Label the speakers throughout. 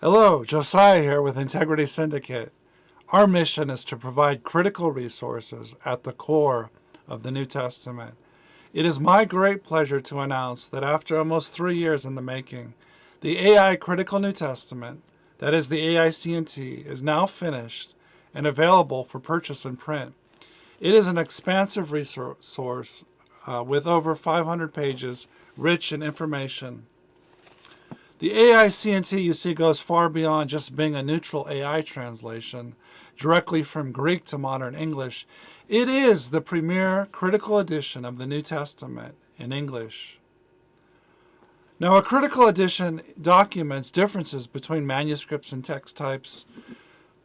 Speaker 1: Hello, Josiah here with Integrity Syndicate. Our mission is to provide critical resources at the core of the New Testament. It is my great pleasure to announce that after almost 3 years in the making, the AI Critical New Testament, that is the AICNT, is now finished and available for purchase in print. It is an expansive resource with over 500 pages, rich in information. The AICNT, you see, goes far beyond just being a neutral AI translation, directly from Greek to modern English. It is the premier critical edition of the New Testament in English. Now, a critical edition documents differences between manuscripts and text types,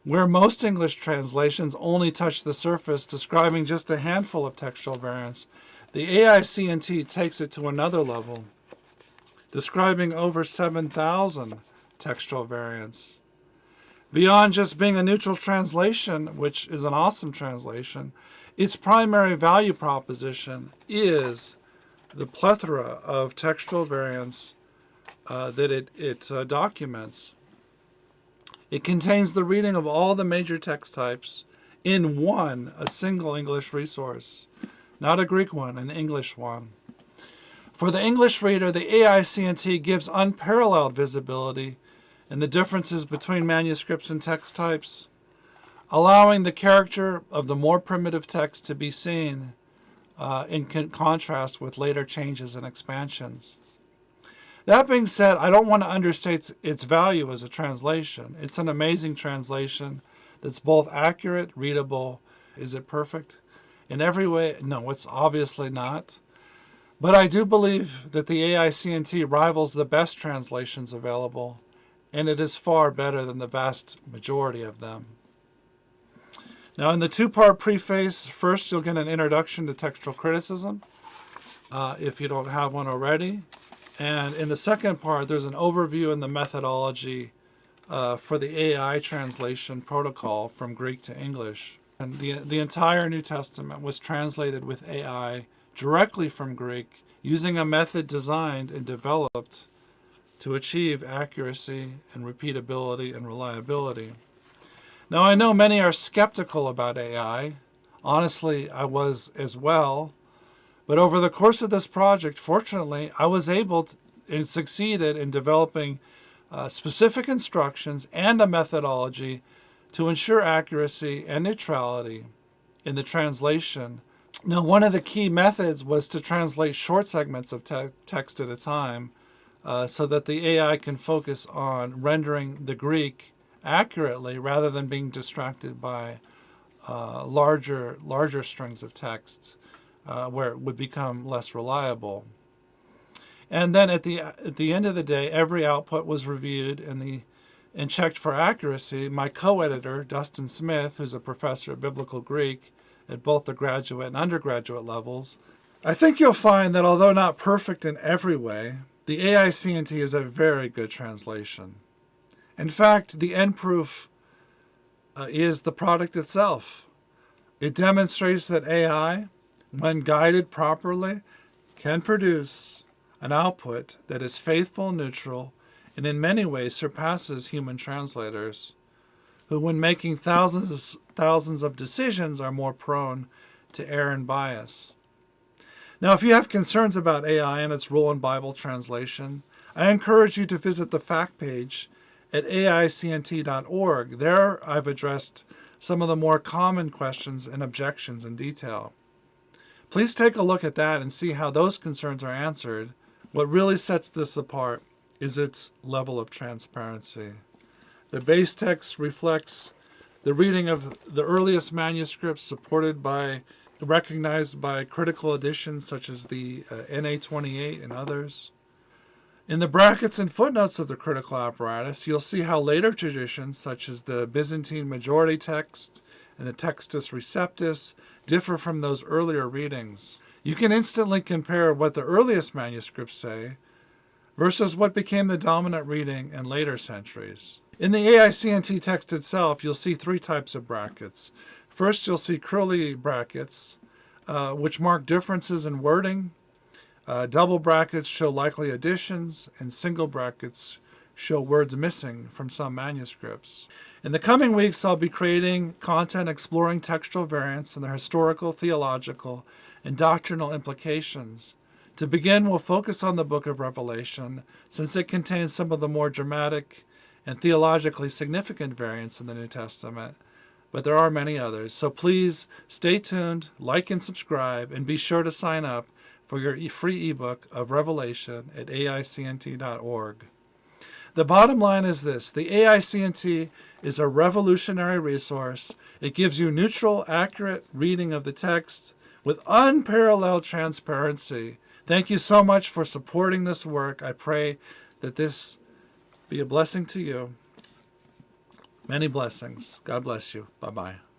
Speaker 1: where most English translations only touch the surface, describing just a handful of textual variants. The AICNT takes it to another level, describing over 7,000 textual variants. Beyond just being a neutral translation, which is an awesome translation, its primary value proposition is the plethora of textual variants that it documents. It contains the reading of all the major text types in a single English resource. Not a Greek one, an English one. For the English reader, the AICNT gives unparalleled visibility in the differences between manuscripts and text types, allowing the character of the more primitive text to be seen in contrast with later changes and expansions. That being said, I don't want to understate its value as a translation. It's an amazing translation that's both accurate, readable. Is it perfect in every way? No, it's obviously not. But I do believe that the AICNT rivals the best translations available, and it is far better than the vast majority of them. Now, in the two-part preface, first you'll get an introduction to textual criticism, if you don't have one already. And in the second part, there's an overview and the methodology for the AI translation protocol from Greek to English. And the entire New Testament was translated with AI directly from Greek, using a method designed and developed to achieve accuracy and repeatability and reliability. Now, I know many are skeptical about AI. Honestly, I was as well. But over the course of this project, fortunately, I was able to, and succeeded in developing specific instructions and a methodology to ensure accuracy and neutrality in the translation. Now, one of the key methods was to translate short segments of text at a time so that the AI can focus on rendering the Greek accurately rather than being distracted by larger strings of text where it would become less reliable. And then at the end of the day, every output was reviewed and checked for accuracy. My co-editor, Dustin Smith, who's a professor of Biblical Greek at both the graduate and undergraduate levels, I think you'll find that although not perfect in every way, the AICNT is a very good translation. In fact, the end proof is the product itself. It demonstrates that AI, when guided properly, can produce an output that is faithful, neutral, and in many ways surpasses human translators, who when making thousands of decisions are more prone to error and bias. Now, if you have concerns about AI and its role in Bible translation, I encourage you to visit the fact page at AICNT.org. There I've addressed some of the more common questions and objections in detail. Please take a look at that and see how those concerns are answered. What really sets this apart is its level of transparency. The base text reflects the reading of the earliest manuscripts recognized by critical editions such as the NA28 and others. In the brackets and footnotes of the critical apparatus, you'll see how later traditions such as the Byzantine Majority text and the Textus Receptus differ from those earlier readings. You can instantly compare what the earliest manuscripts say versus what became the dominant reading in later centuries. In the AICNT text itself, you'll see 3 types of brackets. First, you'll see curly brackets, which mark differences in wording. Double brackets show likely additions, and single brackets show words missing from some manuscripts. In the coming weeks, I'll be creating content exploring textual variants and their historical, theological, and doctrinal implications. To begin, we'll focus on the book of Revelation, since it contains some of the more dramatic and theologically significant variants in the New Testament, but there are many others. So please stay tuned, like and subscribe, and be sure to sign up for your free ebook of Revelation at AICNT.org. The bottom line is this: the AICNT is a revolutionary resource. It gives you neutral, accurate reading of the text with unparalleled transparency. Thank you so much for supporting this work. I pray that this be a blessing to you. Many blessings. God bless you. Bye-bye.